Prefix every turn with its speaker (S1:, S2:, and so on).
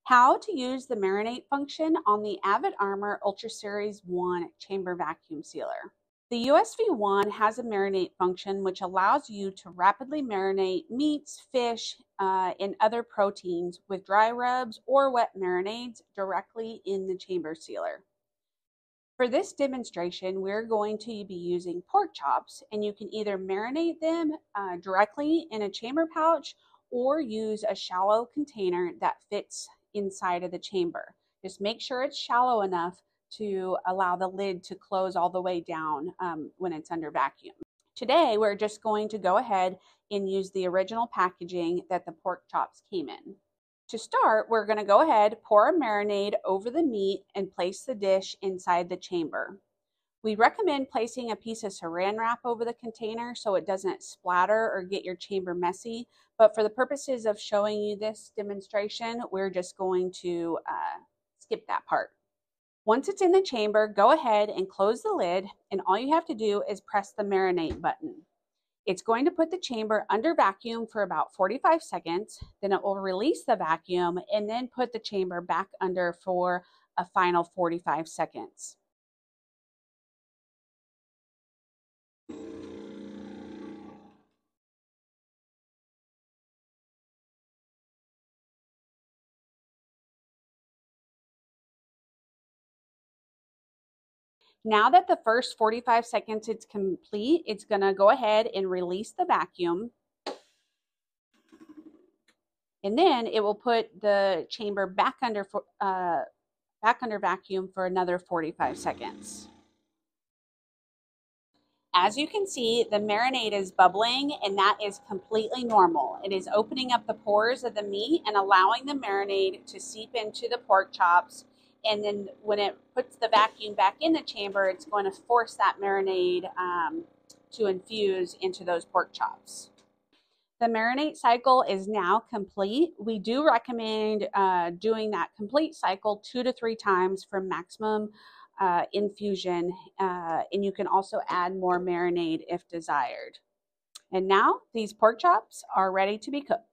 S1: How to use the marinate function on the Avid Armor Ultra Series 1 chamber vacuum sealer. The USV1 has a marinate function which allows you to rapidly marinate meats, fish, and other proteins with dry rubs or wet marinades directly in the chamber sealer. For this demonstration, we're going to be using pork chops, and you can either marinate them directly in a chamber pouch or use a shallow container that fits inside of the chamber. Just make sure it's shallow enough to allow the lid to close all the way down when it's under vacuum. Today, we're just going to go ahead and use the original packaging that the pork chops came in. To start, we're going to go ahead, pour a marinade over the meat, and place the dish inside the chamber. We recommend placing a piece of saran wrap over the container so it doesn't splatter or get your chamber messy. But for the purposes of showing you this demonstration, we're just going to skip that part. Once it's in the chamber, go ahead and close the lid, and all you have to do is press the marinate button. It's going to put the chamber under vacuum for about 45 seconds, then it will release the vacuum and then put the chamber back under for a final 45 seconds. Now that the first 45 seconds is complete, it's going to go ahead and release the vacuum. And then it will put the chamber back under vacuum for another 45 seconds. As you can see, the marinade is bubbling, and that is completely normal. It is opening up the pores of the meat and allowing the marinade to seep into the pork chops. And then when it puts the vacuum back in the chamber, it's going to force that marinade to infuse into those pork chops. The marinade cycle is now complete. We do recommend doing that complete cycle 2 to 3 times for maximum infusion, and you can also add more marinade if desired. And now these pork chops are ready to be cooked.